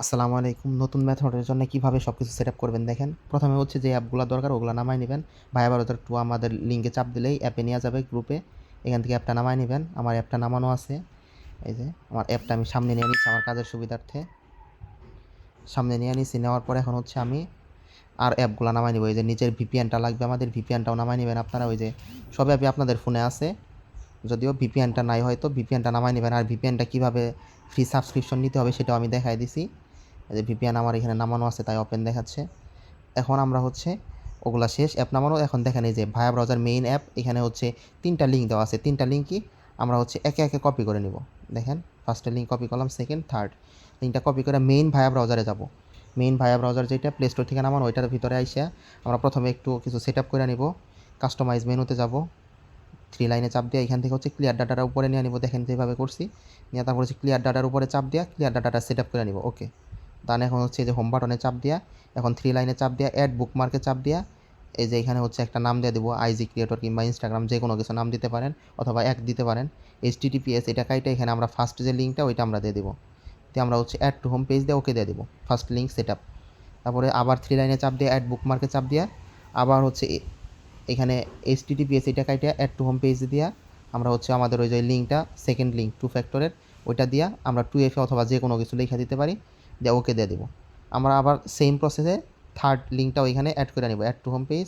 আসসালামু আলাইকুম। নতুন মেথডের জন্য কিভাবে সবকিছু সেটআপ করবেন দেখেন। প্রথমে হচ্ছে যে অ্যাপগুলা দরকার ওগুলা নামায় নিবেন। ভায়া ব্রাউজার 2 আমাদের লিঙ্কে চাপ দিলেই অ্যাপে নিয়ে যাবে গ্রুপে। এখান থেকে অ্যাপটা নামায় নিবেন। আমার অ্যাপটা নামানো আছে। এই যে আমার অ্যাপটা আমি সামনে নিয়ে নিচ্ছি আমার কাজের সুবিধার্থে। সামনে নিয়ে নিছি। নেওয়ার পর এখন হচ্ছে আমি আর অ্যাপগুলা নামায় নিব। এই যে নিচের ভিপিএনটা লাগবে আমাদের ভিপিএনটাও নামায় নিবেন আপনারা। ওই যে সব অ্যাপই আপনাদের ফোনে আছে। যদিও ভিপিএনটা নাই হয়তো ভিপিএনটা নামায় নিবেন। আর ভিপিএনটা কীভাবে ফ্রি সাবস্ক্রিপশন নিতে হবে সেটাও আমি দেখায় দিছি। এই যে ভিপিএন আমার এখানে নামানো আছে তাই ওপেন দেখাচ্ছে। এখন আমরা হচ্ছে ওগুলা শেষ অ্যাপ নামানো। এখন দেখেন এই যে ভায়া ব্রাউজার মেইন অ্যাপ এখানে হচ্ছে 3টা লিঙ্ক দেওয়া আছে। 3টা লিঙ্কই আমরা হচ্ছে একে একে কপি করে নিব। দেখেন ফার্স্টের লিঙ্ক কপি করলাম, সেকেন্ড, থার্ড লিঙ্কটা কপি করে মেইন ভায়া ব্রাউজারে যাব। মেইন ভায়া ব্রাউজার যেটা প্লে স্টোর থেকে নামানো ওইটার ভিতরে আইসা আমরা প্রথমে একটু কিছু সেট আপ করে নিব। কাস্টমাইজ মেনুতে যাব, 3 লাইনে চাপ দিয়ে এখান থেকে হচ্ছে ক্লিয়ার ডাটাটা উপরে নিয়ে নিব। দেখেন যেভাবে করছি নিয়ে তারপর হচ্ছে ক্লিয়ার ডাটার উপরে চাপ দিয়া ক্লিয়ার ডাটাটা সেট আপ করে নিব। ওকে তাহলে এখন হচ্ছে এই যে হোম বাটনে চাপ দিয়া এখন 3 লাইনে চাপ দিয়া অ্যাড বুকমার্কে চাপ দিয়া এই যে এখানে হচ্ছে একটা নাম দিয়ে দেবো আইজি ক্রিয়েটর কিংবা ইনস্টাগ্রাম যে কোনো কিছু নাম দিতে পারেন অথবা এক দিতে পারেন। HTTPS এটা কাইটা এখানে আমরা ফার্স্ট যে লিঙ্কটা ওইটা আমরা দিয়ে দেবো। দিয়ে আমরা হচ্ছে অ্যাড টু হোম পেজ দিয়ে ওকে দিয়ে দেবো ফার্স্ট লিঙ্ক সেট আপ। তারপরে আবার 3 লাইনে চাপ দিয়ে অ্যাড বুকমার্কে চাপ দিয়া আবার হচ্ছে এখানে HTTPS এটা কাইটা অ্যাড টু হোম পেজ দিয়া আমরা হচ্ছে আমাদের ওই যে লিঙ্কটা সেকেন্ড লিঙ্ক 2 ফ্যাক্টরের ওইটা দিয়া আমরা 2FA অথবা যে কোনো কিছু লেখা দিতে পারি দিয়ে ওকে দিয়ে দেবো। আমরা আবার সেম প্রসেসে থার্ড লিঙ্কটাও এখানে অ্যাড করে নেব। Add to home page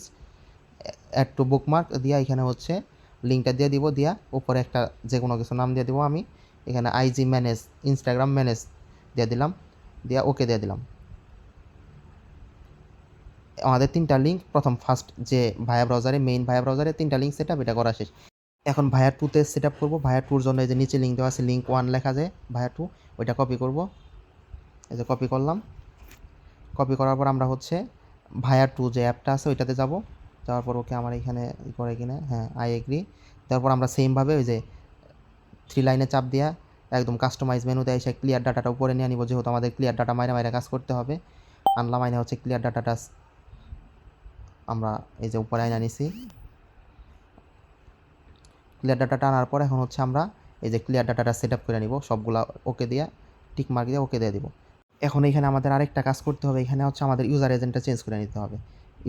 add to bookmark দিয়া এখানে হচ্ছে লিঙ্কটা দিয়ে দিব। দিয়া উপরে একটা যে কোনো কিছু নাম দিয়ে দিব। আমি এখানে আইজি ম্যানেজ ইনস্টাগ্রাম ম্যানেজ দিয়ে দিলাম। দিয়া ওকে দিয়ে দিলাম। আমাদের 3টা লিঙ্ক প্রথম ফার্স্ট যে ভায়া ব্রাউজারে মেইন ভায়া ব্রাউজারে 3টা লিঙ্ক সেট আপ এটা করা শেষ। এখন ভায়া 2তে সেট আপ করবো। ভায়া 2-র জন্য এই যে নিচে লিঙ্ক দেওয়া আছে লিঙ্ক 1 লেখা যায় ভায়া 2 ওইটা কপি করব। এই যে কপি করলাম। কপি করার পর আমরা হচ্ছে ভায়া 2 যে অ্যাপটা আছে ওইটাতে যাব। যাওয়ার পর ওকে আমার এখানে করে কিনা হ্যাঁ আই এগ্রি। তারপর আমরা সেমভাবে ওই যে 3 লাইনে চাপ দিয়া একদম কাস্টমাইজ মেনুতে এসে ক্লিয়ার ডাটাটা উপরে নিয়ে নিব। যেহেতু আমাদের ক্লিয়ার ডাটা মাইনে মাইনে কাজ করতে হবে আনলাম। আইনে হচ্ছে ক্লিয়ার ডাটাটা আমরা এই যে উপরে আইনা নিছি। ক্লিয়ার ডাটাটা আনার পর এখন হচ্ছে আমরা এই যে ক্লিয়ার ডাটাটা সেট আপ করে নিব সবগুলা ওকে দিয়া টিক মার্ক দিয়ে ওকে দিয়ে দিব। এখন এখানে আমাদের আরেকটা কাজ করতে হবে। এখানে হচ্ছে আমাদের ইউজার এজেন্টটা চেঞ্জ করে নিতে হবে।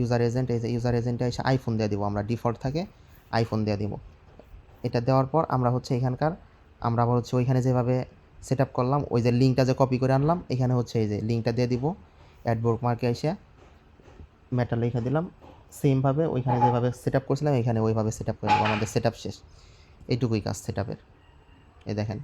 ইউজার এজেন্ট এই যে ইউজার এজেন্টে এসে আইফোন দিয়ে দিব। আমরা ডিফল্ট থাকে আইফোন দিয়ে দিব। এটা দেওয়ার পর আমরা হচ্ছে এখানকার আমরা আবার হচ্ছে ওইখানে যেভাবে সেট আপ করলাম ওই যে লিঙ্কটা যে কপি করে আনলাম এখানে হচ্ছে এই যে লিঙ্কটা দিয়ে দিব। অ্যাড বুকমার্কে এসে মেটা লিখে দিলাম। সেমভাবে ওইখানে যেভাবে সেট আপ করছিলাম এখানে ওইভাবে সেট আপ করে দেবো। আমাদের সেট আপ শেষ। এইটুকুই কাজ সেট আপের। এই দেখেন